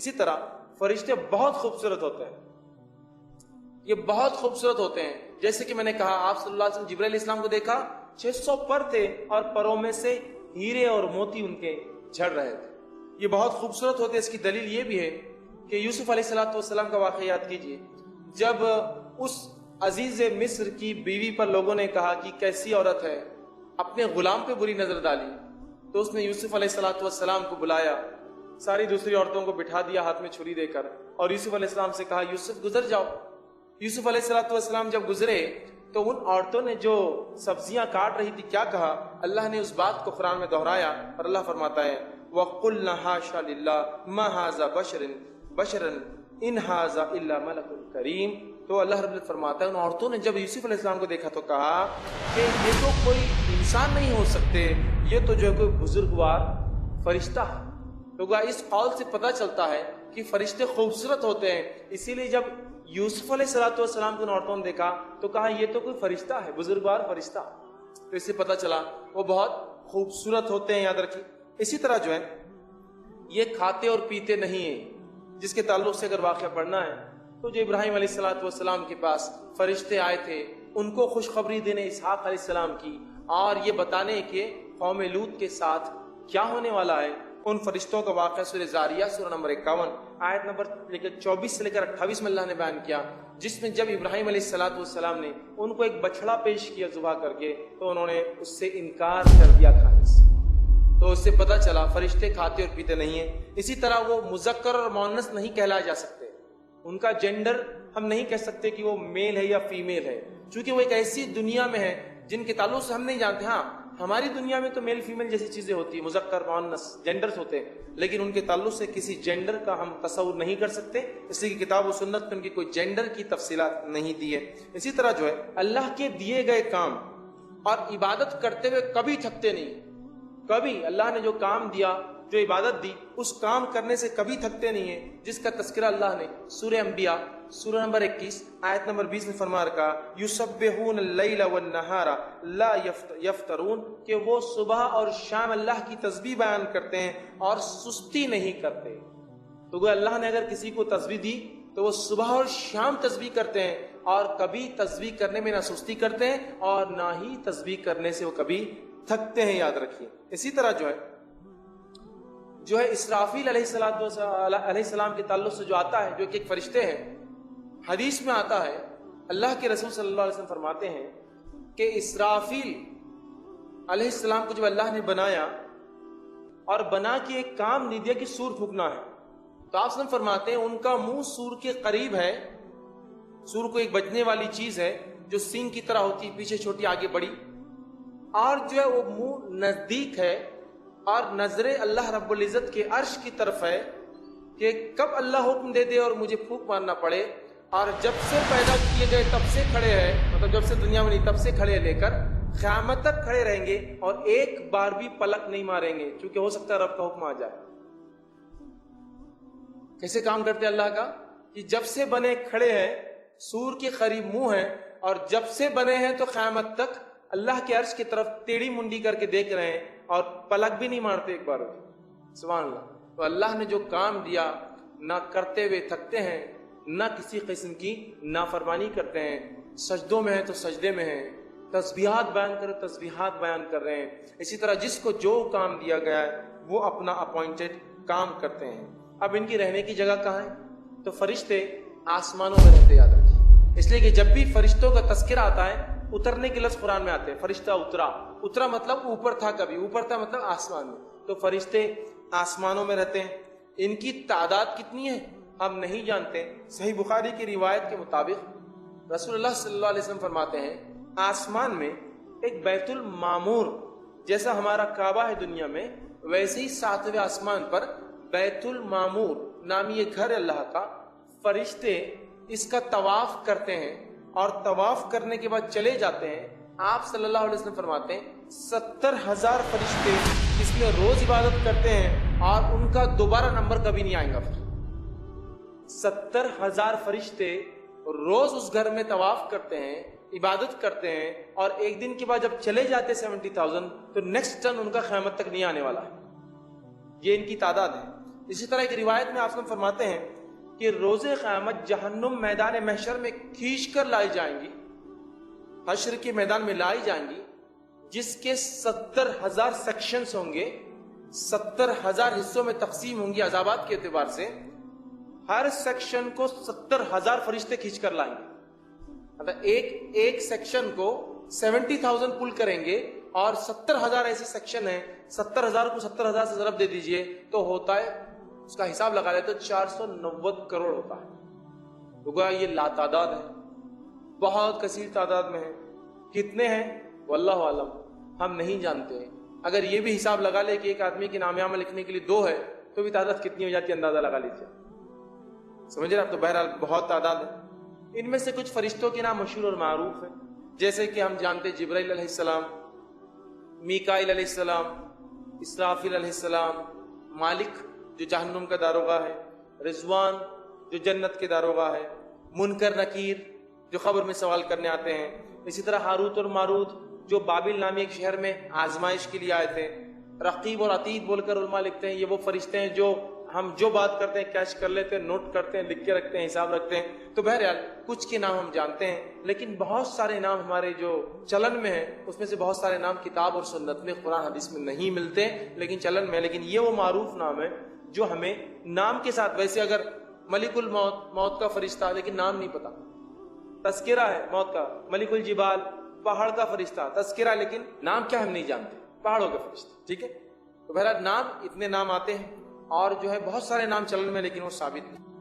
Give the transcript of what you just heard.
اسی طرح فرشتے بہت خوبصورت ہوتے ہیں، یہ بہت خوبصورت ہوتے ہیں. جیسے کہ میں نے کہا آپ صلی اللہ علیہ وسلم جبرائیل علیہ السلام کو دیکھا 600 پر تھے اور پروں میں سے ہیرے اور موتی ان کے جھڑ رہے تھے. یہ بہت خوبصورت ہوتے ہیں. اس کی دلیل یہ بھی ہے کہ یوسف علیہ السلام کا واقعہ یاد کیجئے. جب اس عزیز مصر کی بیوی پر لوگوں نے کہا کہ کیسی عورت ہے، اپنے غلام پہ بری نظر ڈالی، تو اس نے یوسف علیہ السلام کو بلایا، ساری دوسری عورتوں کو بٹھا دیا ہاتھ میں چھری دے کر، اور یوسف علیہ السلام سے کہا یوسف گزر جاؤ. یوسف علیہ السلام جب گزرے تو ان عورتوں نے جو سبزیاں کاٹ رہی تھی کیا کہا؟ اللہ نے اس بات کو قرآن میں دہرایا اور اللہ فرماتا ہے وَقُلْنَا حَاشَا لِلَّهِ مَا هَذَا بَشَرًا إِنْ هَذَا إِلَّا مَلَكٌ كَرِيمٌ. تو اللہ رب العزت فرماتا ہے ان عورتوں نے جب یوسف علیہ السلام کو دیکھا تو کہا کہ یہ تو کوئی انسان نہیں ہو سکتے، یہ تو جو ہے کوئی بزرگوار فرشتہ ہے. تو اس قول سے پتہ چلتا ہے کہ فرشتے خوبصورت ہوتے ہیں. اسی لیے جب یوسف علیہ السلام کو ان عورتوں نے دیکھا تو کہا یہ تو کوئی فرشتہ ہے، بزرگوار فرشتہ. تو اس سے پتہ چلا وہ بہت خوبصورت ہوتے ہیں، یاد رکھیے. اسی طرح جو ہے یہ کھاتے اور پیتے نہیں ہیں، جس کے تعلق سے اگر واقعہ پڑھنا ہے تو جو ابراہیم علیہ السلام کے پاس فرشتے آئے تھے ان کو خوشخبری دینے اسحاق علیہ السلام کی اور یہ بتانے کہ قوم لوط کے ساتھ کیا ہونے والا ہے. ان فرشتوں کا واقعہ سورہ زاریہ سورہ نمبر 51 آیت نمبر 24 سے لے کر 28 میں اللہ نے بیان کیا، جس میں جب ابراہیم علیہ السلام نے ان کو ایک بچڑا پیش کیا ذبح کر کے تو انہوں نے اس سے انکار کر دیا کھانے سے. تو اس سے پتہ چلا فرشتے کھاتے اور پیتے نہیں ہیں. اسی طرح وہ مذکر اور مؤنث نہیں کہلائے جا سکتے، ان کا جینڈر ہم نہیں کہہ سکتے کہ وہ میل ہے یا فیمیل ہے، چونکہ وہ ایک ایسی دنیا میں ہے جن کے تعلق سے ہم نہیں جانتے. ہاں ہماری دنیا میں تو میل فیمیل جیسی چیزیں ہوتی ہیں، مذکر مؤنث جینڈرز ہوتے ہیں، لیکن ان کے تعلق سے کسی جینڈر کا ہم تصور نہیں کر سکتے، اس لیے کہ کتاب و سنت میں ان کی کوئی جینڈر کی تفصیلات نہیں دی ہے. اسی طرح جو ہے اللہ کے دیے گئے کام اور عبادت کرتے ہوئے کبھی تھکتے نہیں. کبھی اللہ نے جو کام دیا، جو عبادت دی، اس کام کرنے سے کبھی تھکتے نہیں ہیں، جس کا تذکرہ اللہ نے سورہ انبیاء سورہ نمبر 21 آیت نمبر 20 میں فرما رکھا یسبحون اللیل والنہار لا یفترون، کہ وہ صبح اور شام اللہ کی تسبیح بیان کرتے ہیں اور سستی نہیں کرتے. تو گویا اللہ نے اگر کسی کو تسبیح دی تو وہ صبح اور شام تسبیح کرتے ہیں اور کبھی تسبیح کرنے میں نہ سستی کرتے ہیں اور نہ ہی تسبیح کرنے سے وہ کبھی تھکتے ہیں، یاد رکھیے. اسی طرح جو ہے اسرافیل علیہ السلام کے تعلق سے جو آتا ہے، جو کہ ایک فرشتے ہیں، حدیث میں آتا ہے اللہ کے رسول صلی اللہ علیہ وسلم فرماتے ہیں کہ اسرافیل علیہ السلام کو جب اللہ نے بنایا اور بنا کے ایک کام نہیں دیا کہ سور پھونکنا ہے، تو آپ وسلم فرماتے ہیں ان کا منہ سور کے قریب ہے. سور کو ایک بجنے والی چیز ہے جو سینگ کی طرح ہوتی، پیچھے چھوٹی آگے بڑی، اور جو ہے وہ منہ نزدیک ہے اور نظر اللہ رب العزت کے عرش کی طرف ہے کہ کب اللہ حکم دے دے اور مجھے پھونک مارنا پڑے. اور جب سے پیدا کیے گئے تب سے کھڑے ہیں، مطلب جب سے دنیا میں نہیں تب سے کھڑے لے کر قیامت تک کھڑے رہیں گے اور ایک بار بھی پلک نہیں ماریں گے، کیونکہ ہو سکتا ہے رب کا حکم آ جائے. کیسے کام کرتے اللہ کا کہ جب سے بنے کھڑے ہیں، سور کے قریب منہ ہے، اور جب سے بنے ہیں تو قیامت تک اللہ کے عرش کی طرف ٹیڑھی منڈی کر کے دیکھ رہے ہیں اور پلک بھی نہیں مارتے ایک بار. سبحان اللہ. تو اللہ نے جو کام دیا نہ کرتے ہوئے تھکتے ہیں، نہ کسی قسم کی نافرمانی کرتے ہیں. سجدوں میں ہیں تو سجدے میں ہیں، تسبیحات بیان کرو تسبیحات بیان کر رہے ہیں. اسی طرح جس کو جو کام دیا گیا ہے وہ اپنا اپوائنٹڈ کام کرتے ہیں. اب ان کی رہنے کی جگہ کہاں ہے؟ تو فرشتے آسمانوں میں رہتے، یاد رکھیے. اس لیے کہ جب بھی فرشتوں کا تذکرہ آتا ہے، اترنے کے لفظ قرآن میں آتے ہیں. فرشتہ اترا مطلب اوپر تھا، کبھی اوپر تھا مطلب آسمان میں. تو فرشتے آسمانوں میں رہتے ہیں. ان کی تعداد کتنی ہے ہم نہیں جانتے. صحیح بخاری کی روایت کے مطابق رسول اللہ صلی اللہ علیہ وسلم فرماتے ہیں آسمان میں ایک بیت المعمور، جیسا ہمارا کعبہ ہے دنیا میں، ویسے ہی 7ویں آسمان پر بیت المعمور نامی یہ گھر اللہ کا. فرشتے اس کا طواف کرتے ہیں اور طواف کرنے کے بعد چلے جاتے ہیں. آپ صلی اللہ علیہ وسلم فرماتے ہیں 70,000 فرشتے اس میں روز عبادت کرتے ہیں اور ان کا دوبارہ نمبر کبھی نہیں آئے گا. 70,000 فرشتے روز اس گھر میں طواف کرتے ہیں، عبادت کرتے ہیں، اور ایک دن کے بعد جب چلے جاتے 70,000 تو نیکسٹ ٹرن ان کا قیامت تک نہیں آنے والا ہے. یہ ان کی تعداد ہے. اسی طرح ایک روایت میں آپ فرماتے ہیں کہ روز قیامت جہنم میدان محشر میں کھینچ کر لائی جائیں گی، حشر کے میدان میں لائی جائیں گی، جس کے 70,000 سیکشنز ہوں گے، 70,000 حصوں میں تقسیم ہوں گی عذابات کے اعتبار سے. ہر سیکشن کو 70,000 فرشتے کھینچ کر لائیں گے. مطلب ایک سیکشن کو 70,000 پل کریں گے اور 70,000 ایسے سیکشن ہیں. 70,000 کو 70,000 سے ضرب دے دیجئے تو ہوتا ہے، اس کا حساب لگا لے تو 490 کروڑ ہوتا ہے. تو یہ لاتعداد ہے، بہت کثیر تعداد میں ہے. کتنے ہیں واللہ عالم، ہم نہیں جانتے ہیں. اگر یہ بھی حساب لگا لے کہ ایک آدمی کی نام عمل لکھنے کے لیے 2 ہے تو بھی تعداد کتنی ہو جاتی ہے اندازہ لگا لیجیے. سمجھ رہے آپ؟ تو بہرحال بہت تعداد ہے. ان میں سے کچھ فرشتوں کے نام مشہور اور معروف ہیں، جیسے کہ ہم جانتے جبرائیل علیہ السلام، میکائیل علیہ السلام، اسرافیل علیہ السلام، مالک جو جہنم کا داروغہ ہے، رضوان جو جنت کے داروغہ ہے، منکر نکیر جو خبر میں سوال کرنے آتے ہیں. اسی طرح ہاروت اور ماروت جو بابل نامی ایک شہر میں آزمائش کے لیے آئے تھے. رقیب اور عتید بول کر علماء لکھتے ہیں یہ وہ فرشتے ہیں جو ہم جو بات کرتے ہیں کیچ کر لیتے ہیں، نوٹ کرتے ہیں، لکھ کے رکھتے ہیں، حساب رکھتے ہیں. تو بہرحال کچھ کے نام ہم جانتے ہیں، لیکن بہت سارے نام ہمارے جو چلن میں ہیں اس میں سے بہت سارے نام کتاب اور سنت میں، قرآن حدیث میں نہیں ملتے لیکن چلن میں. لیکن یہ وہ معروف نام ہے جو ہمیں نام کے ساتھ، ویسے اگر ملک الموت، موت کا فرشتہ، لیکن نام نہیں پتا. تذکرہ ہے موت کا، ملک الجبال پہاڑ کا فرشتہ، تذکرہ، لیکن نام کیا ہم نہیں جانتے، پہاڑوں کا فرشتہ. ٹھیک ہے. تو بہرحال نام، اتنے نام آتے ہیں اور جو ہے بہت سارے نام چلن میں لیکن وہ ثابت نہیں.